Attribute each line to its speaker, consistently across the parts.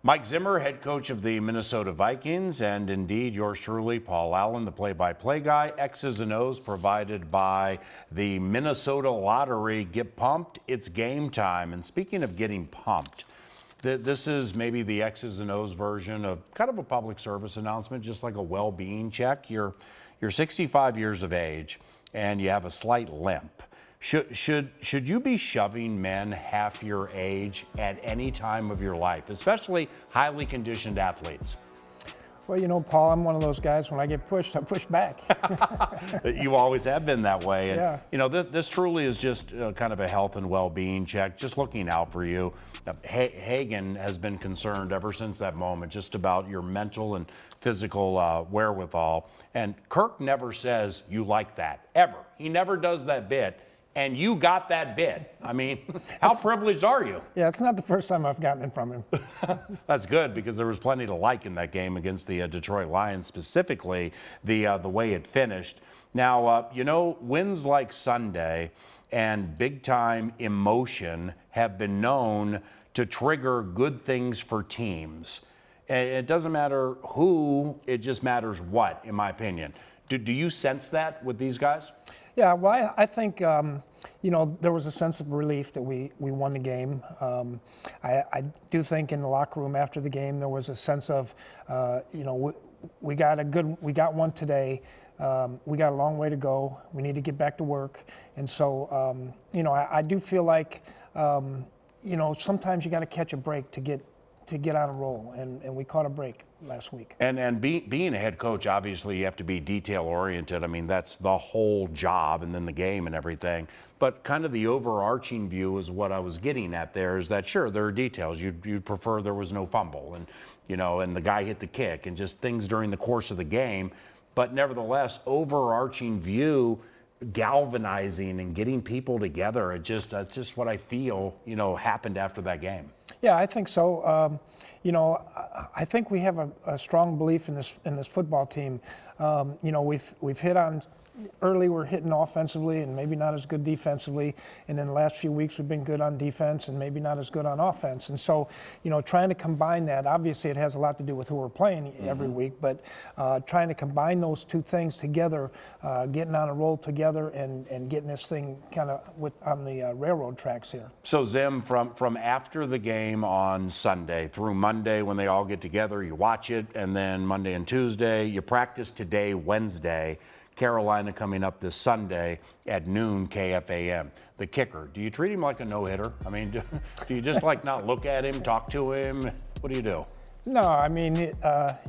Speaker 1: Mike Zimmer, head coach of the Minnesota Vikings, and indeed yours truly, Paul Allen, the play-by-play guy. X's and O's provided by the Minnesota Lottery. Get pumped, it's game time. And speaking of getting pumped, this is maybe the X's and O's version of kind of a public service announcement, just like a well-being check. You're 65 years of age and you have a slight limp. Should you be shoving men half your age at any time of your life, especially highly conditioned athletes?
Speaker 2: Well, you know, Paul, I'm one of those guys, when I get pushed, I push back.
Speaker 1: You always have been that way. And,
Speaker 2: yeah.
Speaker 1: You know, this truly is just kind of a health and well-being check, just looking out for you. Hagan has been concerned ever since that moment, just about your mental and physical wherewithal. And Kirk never says you like that, ever. He never does that bit. And you got that bid. I mean, how privileged are you?
Speaker 2: Yeah, it's not the first time I've gotten it from him.
Speaker 1: That's good, because there was plenty to like in that game against the Detroit Lions, specifically the way it finished. Now, you know, wins like Sunday and big-time emotion have been known to trigger good things for teams. And it doesn't matter who, it just matters what, in my opinion. Do you sense that with these guys?
Speaker 2: Yeah, well, I think, you know, there was a sense of relief that we won the game. I do think in the locker room after the game there was a sense of, you know, we got one today. We got a long way to go. We need to get back to work. And so, you know, I do feel like, you know, sometimes you got to catch a break to get on a roll, and we caught a break last week.
Speaker 1: And being a head coach, obviously you have to be detail oriented. I mean, that's the whole job, and then the game and everything. But kind of the overarching view is what I was getting at there, is that sure, there are details. You'd prefer there was no fumble, and you know, and the guy hit the kick, and just things during the course of the game. But nevertheless, overarching view, galvanizing and getting people together. That's just what I feel, you know, happened after that game.
Speaker 2: Yeah, I think so. You know, I think we have a strong belief in this football team. You know, we've hit on early. We're hitting offensively and maybe not as good defensively, and then the last few weeks we've been good on defense and maybe not as good on offense. And so, you know, trying to combine that, obviously it has a lot to do with who we're playing every week, but trying to combine those two things together, getting on a roll together and getting this thing kind of on the railroad tracks here.
Speaker 1: So Zim, from after the game on Sunday through Monday when they all get together, you watch it, and then Monday and Tuesday, you practice today, Wednesday, Carolina coming up this Sunday at noon KFAN. The kicker, do you treat him like a no-hitter? I mean, do you just like not look at him, talk to him? What do you do?
Speaker 2: No, I mean,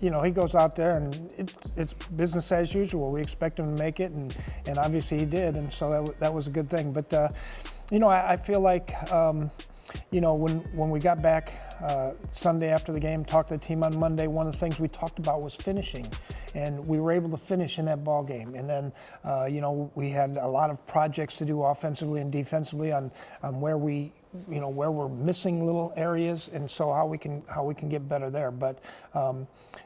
Speaker 2: you know, he goes out there and it's business as usual. We expect him to make it, and obviously he did, and so that was a good thing. But, you know, I feel like, you know, when we got back Sunday after the game, talked to the team on Monday, one of the things we talked about was finishing, and we were able to finish in that ball game. And then, you know, we had a lot of projects to do offensively and defensively on where we, you know, where we're missing little areas, and so how we can get better there. But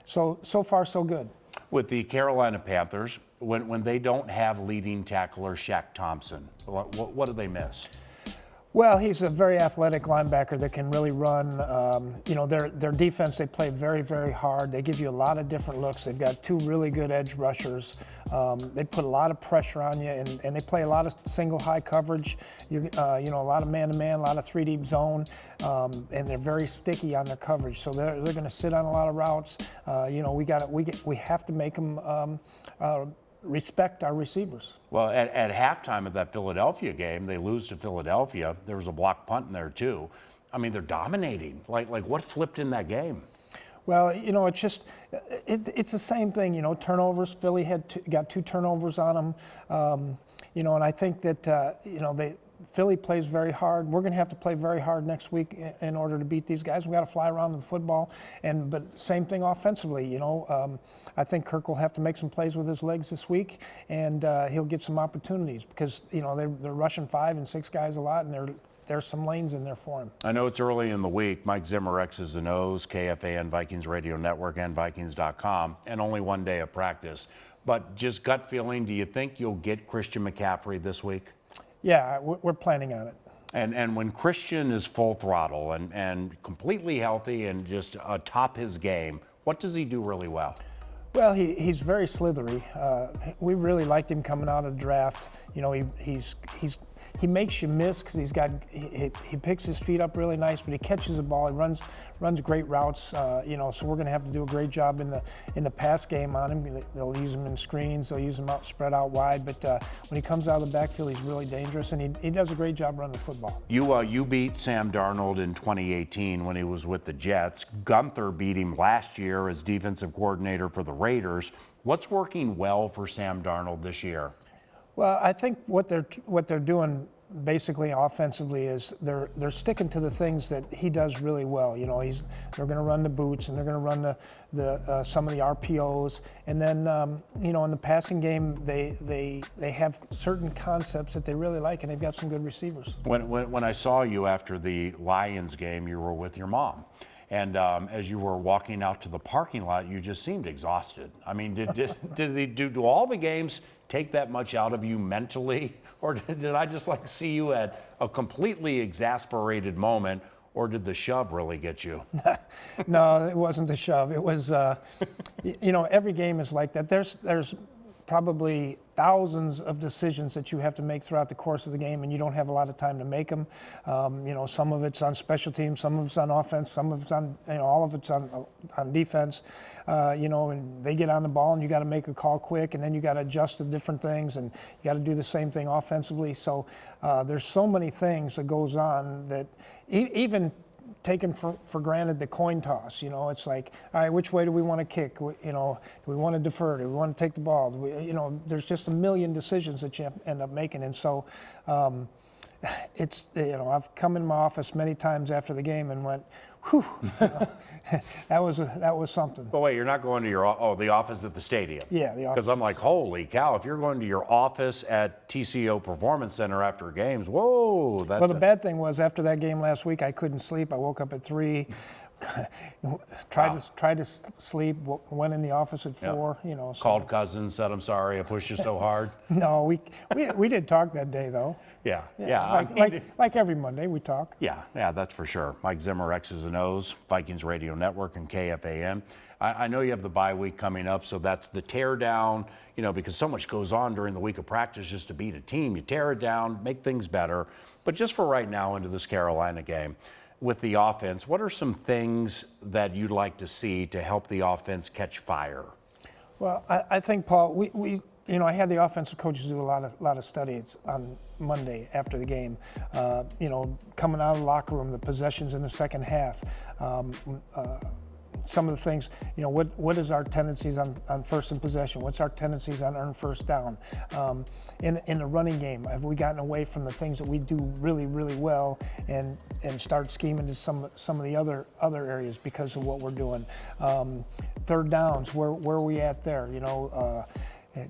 Speaker 2: so far so good.
Speaker 1: With the Carolina Panthers, when they don't have leading tackler Shaq Thompson, what do they miss?
Speaker 2: Well, he's a very athletic linebacker that can really run. You know, their defense, they play very, very hard. They give you a lot of different looks. They've got two really good edge rushers. They put a lot of pressure on you, and they play a lot of single high coverage. You know, a lot of man-to-man, a lot of 3-deep zone, and they're very sticky on their coverage. So they're going to sit on a lot of routes. You know, we have to make them respect our receivers.
Speaker 1: Well, at halftime of that Philadelphia game, they lose to Philadelphia. There was a block punt in there too. I mean, they're dominating. Like what flipped in that game?
Speaker 2: Well, you know, it's just it's the same thing. You know, turnovers. Philly got 2 turnovers on them. You know, and I think that you know, Philly plays very hard. We're going to have to play very hard next week in order to beat these guys. We got to fly around the football, but same thing offensively. You know, I think Kirk will have to make some plays with his legs this week, and he'll get some opportunities because, you know, they're rushing 5 and 6 guys a lot, and there's some lanes in there for him.
Speaker 1: I know it's early in the week. Mike Zimmer, X's and O's, KFAN, Vikings Radio Network, and Vikings.com, and only one day of practice. But just gut feeling, do you think you'll get Christian McCaffrey this week?
Speaker 2: Yeah, we're planning on it.
Speaker 1: And when Christian is full throttle and completely healthy and just atop his game, what does he do really well?
Speaker 2: Well, he's very slithery. We really liked him coming out of the draft. You know, he makes you miss because he picks his feet up really nice, but he catches the ball. He runs great routes. You know, so we're going to have to do a great job in the pass game on him. They'll use him in screens. They'll use him out spread out wide. But when he comes out of the backfield, he's really dangerous, and he does a great job running the football.
Speaker 1: You beat Sam Darnold in 2018 when he was with the Jets. Gunther beat him last year as defensive coordinator for the Raiders. What's working well for Sam Darnold this year?
Speaker 2: Well, I think what they're doing basically offensively is they're sticking to the things that he does really well. You know, they're going to run the boots and they're going to run the some of the RPOs, and then you know, in the passing game they have certain concepts that they really like, and they've got some good receivers.
Speaker 1: When I saw you after the Lions game, you were with your mom. And as you were walking out to the parking lot, you just seemed exhausted. I mean, do all the games take that much out of you mentally? Or did I just like see you at a completely exasperated moment? Or did the shove really get you?
Speaker 2: No, it wasn't the shove. It was, you know, every game is like that. There's probably thousands of decisions that you have to make throughout the course of the game, and you don't have a lot of time to make them. You know, some of it's on special teams, some of it's on offense, some of it's on, you know, all of it's on defense. You know, and they get on the ball, and you got to make a call quick, and then you got to adjust to different things, and you got to do the same thing offensively. So there's so many things that goes on that even taken for granted the coin toss. You know, it's like, all right, which way do we want to kick? You know, do we want to defer? Do we want to take the ball? You know, there's just a million decisions that you end up making. And so it's, you know, I've come in my office many times after the game and went, whew, you know, that was something.
Speaker 1: But wait, you're not going to the office at the stadium?
Speaker 2: Yeah, the office.
Speaker 1: Because I'm like, holy cow, if you're going to your office at TCO Performance Center after games, whoa.
Speaker 2: Well, the bad thing was after that game last week, I couldn't sleep. I woke up at 3, tried to sleep, went in the office at 4, you know. So.
Speaker 1: Called Cousins, said, I'm sorry, I pushed you so hard.
Speaker 2: No, we did talk that day, though.
Speaker 1: Yeah.
Speaker 2: Like every Monday, we talk.
Speaker 1: Yeah, that's for sure. Mike Zimmer, X's and O's, Vikings Radio Network, and KFAN. I know you have the bye week coming up, so that's the tear down, you know, because so much goes on during the week of practice just to beat a team. You tear it down, make things better. But just for right now into this Carolina game, with the offense, what are some things that you'd like to see to help the offense catch fire?
Speaker 2: Well, I think, Paul, we you know, I had the offensive coaches do a lot of studies on Monday after the game. You know, coming out of the locker room, the possessions in the second half. Some of the things, you know, what is our tendencies on first and possession? What's our tendencies on earned first down? In the running game, have we gotten away from the things that we do really, really well and start scheming to some of the other areas because of what we're doing? Third downs, where are we at there? You know,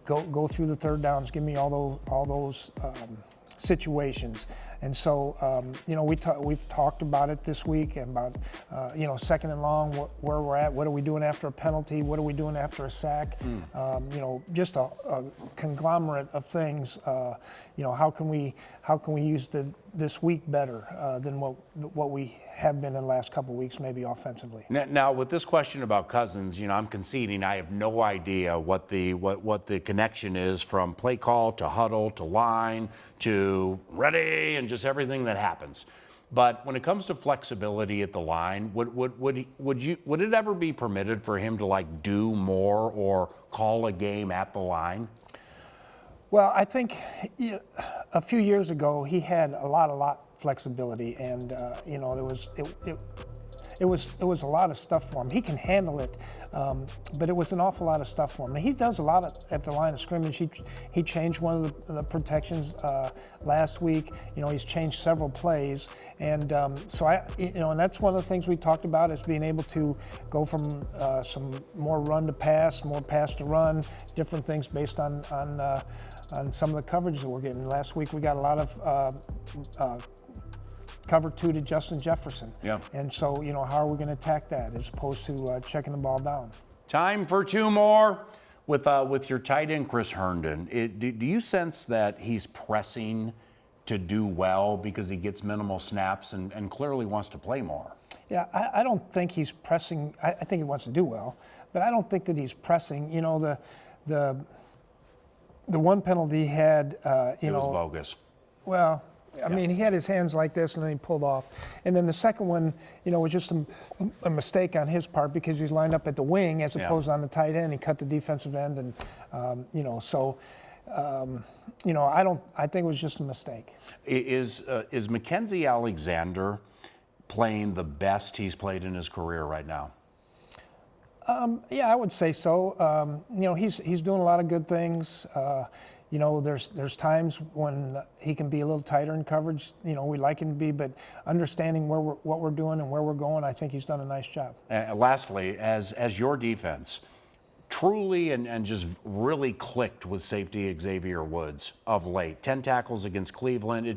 Speaker 2: go through the third downs. Give me all those situations. And so, you know, we've talked about it this week and about, you know, second and long, where we're at. What are we doing after a penalty? What are we doing after a sack? You know, just a conglomerate of things. You know, how can we use this week better than what we have been in the last couple of weeks, maybe offensively.
Speaker 1: Now, with this question about Cousins, you know, I'm conceding I have no idea what the connection is from play call to huddle to line to ready and just everything that happens. But when it comes to flexibility at the line, would it ever be permitted for him to like do more or call a game at the line?
Speaker 2: Well, I think a few years ago he had a lot flexibility, and you know, it was a lot of stuff for him. He can handle it, but it was an awful lot of stuff for him. And he does a lot at the line of scrimmage. He changed one of the protections last week. You know, he's changed several plays, and so you know, and that's one of the things we talked about is being able to go from some more run to pass, more pass to run, different things based on some of the coverage that we're getting. Last week we got a lot of cover 2 to Justin Jefferson.
Speaker 1: Yeah.
Speaker 2: And so, you know, how are we going to attack that as opposed to checking the ball down?
Speaker 1: Time for 2 more with your tight end, Chris Herndon. Do you sense that he's pressing to do well because he gets minimal snaps and clearly wants to play more.
Speaker 2: Yeah, I don't think he's pressing. I think he wants to do well, but I don't think that he's pressing. You know, the one penalty he had,
Speaker 1: It was bogus.
Speaker 2: well, I mean, he had his hands like this and then he pulled off. And then the second one, you know, was just a mistake on his part because he's lined up at the wing as opposed to on the tight end. He cut the defensive end and, you know, so, you know, I think it was just a mistake.
Speaker 1: Is Mackenzie Alexander playing the best he's played in his career right now?
Speaker 2: Yeah, I would say so. You know, he's doing a lot of good things. You know, there's times when he can be a little tighter in coverage. You know, we like him to be, but understanding what we're doing and where we're going, I think he's done a nice job.
Speaker 1: Lastly, as your defense truly and just really clicked with safety Xavier Woods of late, 10 tackles against Cleveland.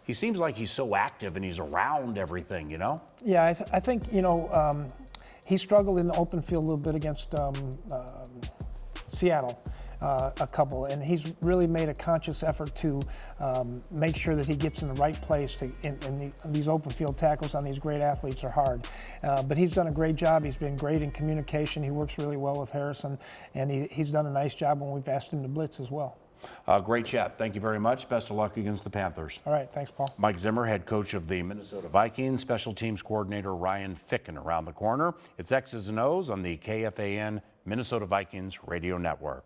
Speaker 1: He seems like he's so active and he's around everything, you know?
Speaker 2: Yeah, I think, you know, he struggled in the open field a little bit against Seattle. A couple, and he's really made a conscious effort to make sure that he gets in the right place. These open field tackles on these great athletes are hard, but he's done a great job. He's been great in communication. He works really well with Harrison, and he's done a nice job when we've asked him to blitz as well.
Speaker 1: Great chat. Thank you very much. Best of luck against the Panthers.
Speaker 2: All right, thanks, Paul.
Speaker 1: Mike Zimmer, head coach of the Minnesota Vikings, special teams coordinator Ryan Ficken around the corner. It's X's and O's on the KFAN Minnesota Vikings Radio Network.